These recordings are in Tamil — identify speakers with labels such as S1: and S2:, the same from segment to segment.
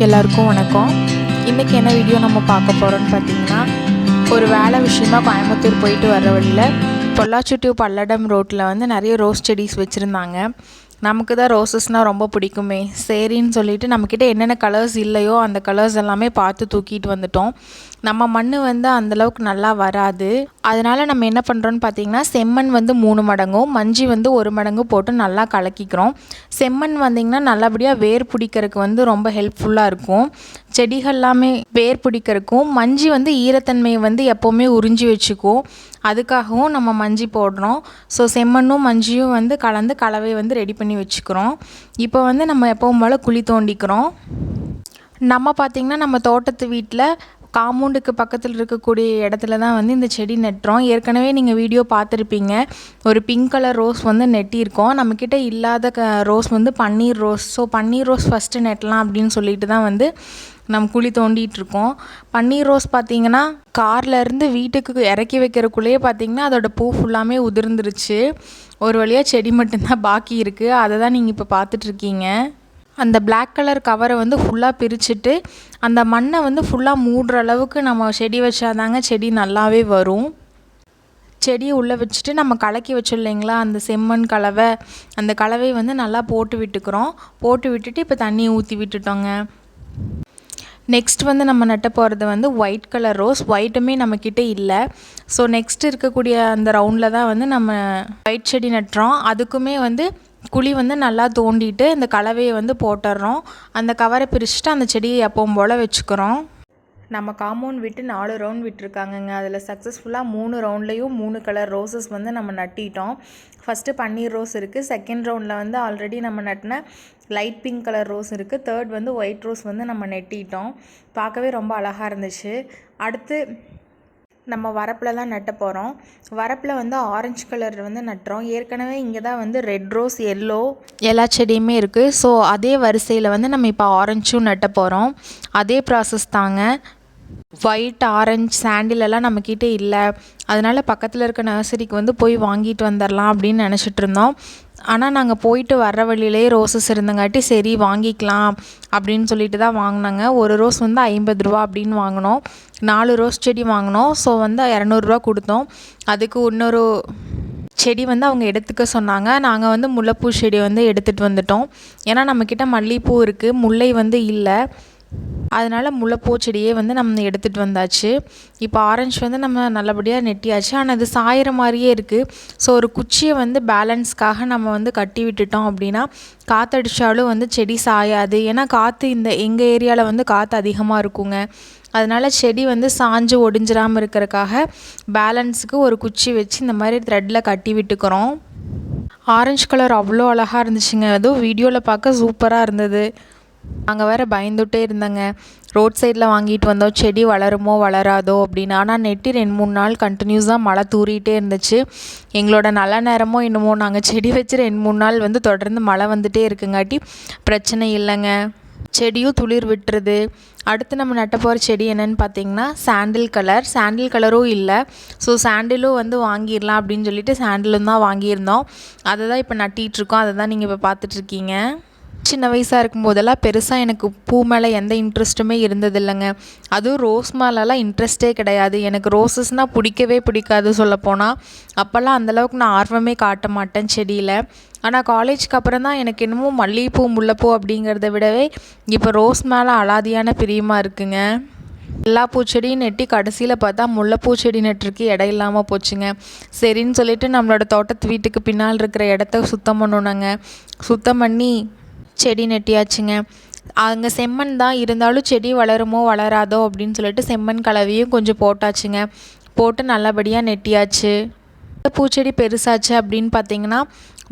S1: எல்லாருக்கும் வணக்கம். இன்றைக்கி என்ன வீடியோ நம்ம பார்க்க போகிறோன்னு பார்த்தீங்கன்னா, ஒரு வேலை விஷயமா கோயம்புத்தூர் போயிட்டு வர வழியில் பொள்ளாச்சி டு பல்லடம் ரோட்டில் வந்து நிறைய ரோஸ் செடிஸ் வச்சுருந்தாங்க. நமக்கு தான் ரோசஸ்னால் ரொம்ப பிடிக்குமே, சரின்னு சொல்லிவிட்டு நம்மக்கிட்ட என்னென்ன கலர்ஸ் இல்லையோ அந்த கலர்ஸ் எல்லாமே பார்த்து தூக்கிட்டு வந்துட்டோம். நம்ம மண் வந்து அந்தளவுக்கு நல்லா வராது. அதனால் நம்ம என்ன பண்ணுறோன்னு பார்த்தீங்கன்னா, செம்மண் வந்து 3 மடங்கும் மஞ்சி வந்து 1 மடங்கு போட்டு நல்லா கலக்கிக்கிறோம். செம்மண் வந்திங்கன்னா நல்லபடியாக வேர் பிடிக்கிறதுக்கு வந்து ரொம்ப ஹெல்ப்ஃபுல்லாக இருக்கும். செடிகள் எல்லாமே வேர் பிடிக்கிறதுக்கும் மஞ்சி வந்து ஈரத்தன்மையை வந்து எப்போவுமே உறிஞ்சி வச்சுக்கும். அதுக்காகவும் நம்ம மஞ்சி போடுறோம். ஸோ செம்மண்ணும் மஞ்சியும் வந்து கலந்து கலவை வந்து ரெடி பண்ணி வச்சுக்கிறோம். இப்போ வந்து நம்ம எப்பவும் போல் குழி தோண்டிக்கிறோம். நம்ம பார்த்திங்கன்னா நம்ம தோட்டத்து வீட்டில் காம்பவுண்டுக்கு பக்கத்தில் இருக்கக்கூடிய இடத்துல தான் வந்து இந்த செடி நட்டுறோம். ஏற்கனவே நீங்கள் வீடியோ பார்த்துருப்பீங்க. ஒரு பிங்க் கலர் ரோஸ் வந்து நெட்டியிருக்கோம். நம்மக்கிட்ட இல்லாத ரோஸ் வந்து பன்னீர் ரோஸ். ஸோ பன்னீர் ரோஸ் ஃபஸ்ட்டு நெட்டலாம் அப்படின்னு சொல்லிட்டு தான் வந்து நம்ம குழி தோண்டிகிட்ருக்கோம். பன்னீர் ரோஸ் பார்த்திங்கன்னா கார்லேருந்து வீட்டுக்கு இறக்கி வைக்கிறக்குள்ளேயே பார்த்திங்கன்னா அதோடய பூ ஃபுல்லாமே உதிர்ந்துருச்சு. ஒரு வழியாக செடி மட்டும்தான் பாக்கி இருக்குது. அதை தான் நீங்கள் இப்போ பார்த்துட்ருக்கீங்க. அந்த பிளாக் கலர் கவரை வந்து ஃபுல்லாக பிரிச்சுட்டு அந்த மண்ணை வந்து ஃபுல்லாக மூடுற அளவுக்கு நம்ம செடி வச்சாதாங்க செடி நல்லாவே வரும். செடியை உள்ளே வச்சுட்டு நம்ம கலக்கி வச்சோம் இல்லைங்களா, அந்த செம்மண் கலவை, அந்த கலவையை வந்து நல்லா போட்டு விட்டுக்கிறோம். போட்டு விட்டுட்டு இப்போ தண்ணியை ஊற்றி விட்டுட்டோங்க. நெக்ஸ்ட் வந்து நம்ம நட்ட போகிறது வந்து ஒயிட் கலர் ரோஸ். ஒயிட்டுமே நம்மக்கிட்ட இல்லை. ஸோ நெக்ஸ்ட் இருக்கக்கூடிய அந்த ரவுண்டில் தான் வந்து நம்ம ஒயிட் செடி நட்டுறோம். அதுக்குமே வந்து குழி வந்து நல்லா தோண்டிட்டு இந்த கலவையை வந்து போட்டுடுறோம். அந்த கவரை பிரிச்சுட்டு அந்த செடியை எப்பவும் போல் வச்சுக்கிறோம். நம்ம காம்பவுண்ட் விட்டு 4 ரவுண்ட் விட்டுருக்காங்கங்க. அதில் சக்ஸஸ்ஃபுல்லாக 3 ரவுண்ட்லேயும் 3 கலர் ரோசஸ் வந்து நம்ம நட்டிட்டோம். ஃபஸ்ட்டு பன்னீர் ரோஸ் இருக்குது. செகண்ட் ரவுண்டில் வந்து ஆல்ரெடி நம்ம நட்டின லைட் பிங்க் கலர் ரோஸ் இருக்குது. தேர்ட் வந்து ஒயிட் ரோஸ் வந்து நம்ம நட்டிட்டோம். பார்க்கவே ரொம்ப அழகாக இருந்துச்சு. அடுத்து நம்ம வரப்பில் தான் நட்ட போகிறோம். வரப்பில் வந்து ஆரஞ்சு கலர் வந்து நட்டுறோம். ஏற்கனவே இங்கே தான் வந்து ரெட் ரோஸ், எல்லோ எல்லா செடியுமே இருக்குது. ஸோ அதே வரிசையில் வந்து நம்ம இப்போ ஆரஞ்சும் நட்ட போகிறோம். அதே ப்ராசஸ் தாங்க. ஒயிட், ஆரஞ்சு, சாண்டில் எல்லாம் நம்மக்கிட்ட இல்லை. அதனால் பக்கத்தில் இருக்க நர்சரிக்கு வந்து போய் வாங்கிட்டு வந்துடலாம் அப்படின்னு நினச்சிட்டு இருந்தோம். ஆனால் நாங்கள் போயிட்டு வர்ற வழியிலே ரோசஸ் இருந்தங்காட்டி சரி வாங்கிக்கலாம் அப்படின்னு சொல்லிட்டு தான் வாங்கினாங்க. ஒரு ரோஸ் வந்து 50 ரூபா அப்படின்னு வாங்கினோம். 4 ரோஸ் செடி வாங்கினோம். ஸோ வந்து 200 ரூபா கொடுத்தோம். அதுக்கு இன்னொரு செடி வந்து அவங்க எடுத்துக்க சொன்னாங்க. நாங்கள் வந்து முல்லைப்பூ செடி வந்து எடுத்துகிட்டு வந்துட்டோம். ஏன்னா நம்மக்கிட்ட மல்லிகைப்பூ இருக்குது, முல்லை வந்து இல்லை. அதனால் முல்லைப்பூ செடியே வந்து நம்ம எடுத்துகிட்டு வந்தாச்சு. இப்போ ஆரஞ்சு வந்து நம்ம நல்லபடியாக நெட்டியாச்சு. ஆனால் அது சாயிற மாதிரியே இருக்குது. ஸோ ஒரு குச்சியை வந்து பேலன்ஸ்க்காக நம்ம வந்து கட்டி விட்டுட்டோம் அப்படின்னா காற்றடிச்சாலும் வந்து செடி சாயாது. ஏன்னா காற்று எங்கள் ஏரியாவில் வந்து காற்று அதிகமாக இருக்குங்க. அதனால் செடி வந்து சாஞ்சு ஒடிஞ்சிடாமல் இருக்கிறதுக்காக பேலன்ஸுக்கு ஒரு குச்சி வச்சு இந்த மாதிரி த்ரெட்டில் கட்டி விட்டுக்கிறோம். ஆரஞ்சு கலர் அவ்வளோ அழகாக இருந்துச்சுங்க. அதுவும் வீடியோவில் பார்க்க சூப்பராக இருந்தது. நாங்கள் வேறு பயந்துகிட்டே இருந்தேங்க. ரோட் சைடில் வாங்கிட்டு வந்தோம், செடி வளருமோ வளராதோ அப்படின்னு. ஆனால் நெட்டி 2-3 நாள் கண்டினியூஸாக மழை தூறிகிட்டே இருந்துச்சு. எங்களோட நல்ல நேரமோ என்னமோ, நாங்கள் செடி வச்சு 2-3 நாள் வந்து தொடர்ந்து மழை வந்துகிட்டே இருக்குங்காட்டி பிரச்சனை இல்லைங்க. செடியும் துளிர் விட்டுருது. அடுத்து நம்ம நட்ட போகிற செடி என்னென்னு பார்த்தீங்கன்னா சாண்டில் கலர். சாண்டில் கலரும் இல்லை. ஸோ சாண்டிலும் வந்து வாங்கிடலாம் அப்படின்னு சொல்லிட்டு சாண்டிலும் தான் வாங்கியிருந்தோம். அதை தான் இப்போ நட்டிகிட்ருக்கோம். அதை தான் நீங்கள் இப்போ பார்த்துட்ருக்கீங்க. சின்ன வயசாக இருக்கும்போதெல்லாம் பெருசாக எனக்கு பூ மேலே எந்த இன்ட்ரெஸ்ட்டுமே இருந்ததில்லைங்க. அதுவும் ரோஸ் மேலெலாம் இன்ட்ரெஸ்ட்டே கிடையாது. எனக்கு ரோசஸ்னால் பிடிக்கவே பிடிக்காது சொல்லப்போனால். அப்போல்லாம் அந்தளவுக்கு நான் ஆர்வமே காட்ட மாட்டேன் செடியில். ஆனால் காலேஜுக்கு அப்புறம் தான் எனக்கு என்னமோ மல்லிகைப்பூ, முல்லைப்பூ அப்படிங்கிறத விடவே இப்போ ரோஸ் மேலே அலாதியான பிரியமாக இருக்குங்க. எல்லா பூச்செடியும் நெட்டி கடைசியில் பார்த்தா முல்லைப்பூ செடி நட்டுருக்கு இடம் இல்லாமல் போச்சுங்க. சரின்னு சொல்லிட்டு நம்மளோட தோட்டத்து வீட்டுக்கு பின்னால் இருக்கிற இடத்த சுத்தம் பண்ணணுங்க. சுத்தம் பண்ணி செடி நெட்டியாச்சுங்க. அங்கே செம்மண் தான் இருந்தாலும் செடி வளருமோ வளராதோ அப்படின்னு சொல்லிட்டு செம்மண் கலவையும் கொஞ்சம் போட்டாச்சுங்க. போட்டு நல்லபடியாக நெட்டியாச்சு. பூச்செடி பெருசாச்சு அப்படின்னு பார்த்தீங்கன்னா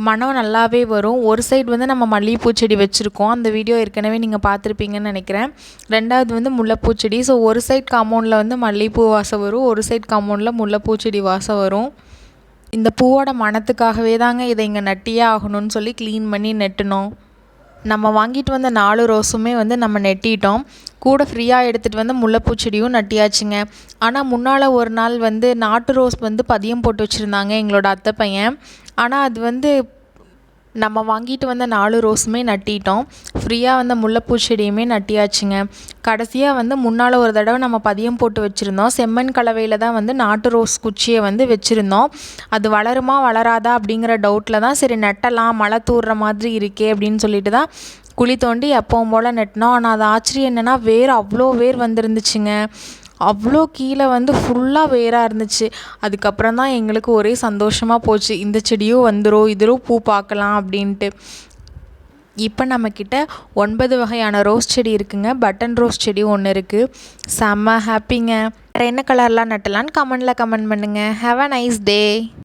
S1: மனம் நல்லாவே வரும். ஒரு சைடு வந்து நம்ம மல்லிகைப்பூச்செடி வச்சுருக்கோம். அந்த வீடியோ ஏற்கனவே நீங்கள் பார்த்துருப்பீங்கன்னு நினைக்கிறேன். ரெண்டாவது வந்து முல்லைப்பூச்செடி. ஸோ ஒரு சைட் காம்பவுண்டில் வந்து மல்லிகைப்பூ வாசம் வரும், ஒரு சைட் காம்பவுண்டில் முல்லைப்பூச்செடி வாசம் வரும். இந்த பூவோட மனத்துக்காகவே தாங்க இதை இங்கே நட்டியே ஆகணும்னு சொல்லி க்ளீன் பண்ணி நெட்டினோம். நம்ம வாங்கிட்டு வந்த 4 ரோஸுமே வந்து நம்ம நெட்டிட்டோம். கூட ஃப்ரீயாக எடுத்துகிட்டு வந்து முல்லைப்பூச்செடியும் நட்டியாச்சுங்க. ஆனால் முன்னால் ஒரு நாள் வந்து நாட்டு ரோஸ் வந்து பதியம் போட்டு வச்சுருந்தாங்க எங்களோட அத்தை பையன். ஆனால் அது வந்து நம்ம வாங்கிட்டு வந்த 4 ரோஸுமே நட்டிட்டோம். ஃப்ரீயாக வந்த முல்லைப்பூ செடியுமே நட்டியாச்சுங்க. கடைசியாக வந்து முன்னால் ஒரு தடவை நம்ம பதியம் போட்டு வச்சுருந்தோம். செம்மண் கலவையில் தான் வந்து நாட்டு ரோஸ் குச்சியை வந்து வச்சுருந்தோம். அது வளருமா வளராதா அப்படிங்கிற டவுட்டில் தான் சரி நட்டலாம், மழை தூர்ற மாதிரி இருக்கே அப்படின்னு சொல்லிட்டு தான் குழி தோண்டி எப்பவும் போல் நட்டினோம். ஆனால் அது ஆச்சரியம் என்னென்னா வேர் அவ்வளோ வேர் வந்துருந்துச்சுங்க. அவ்வளோ கீழே வந்து ஃபுல்லாக வேராக இருந்துச்சு. அதுக்கப்புறம் தான் எங்களுக்கு ஒரே சந்தோஷமாக போச்சு, இந்த செடியும் வந்துடும், இதிலும் பூ பார்க்கலாம் அப்படின்ட்டு. இப்போ நம்மக்கிட்ட 9 வகையான ரோஸ் செடி இருக்குங்க. பட்டன் ரோஸ் செடி ஒன்று இருக்குது. செம்ம ஹாப்பிங்க. வேறு என்ன கலர்லாம் நட்டலான்னு கமெண்ட் பண்ணுங்கள். Have a nice day.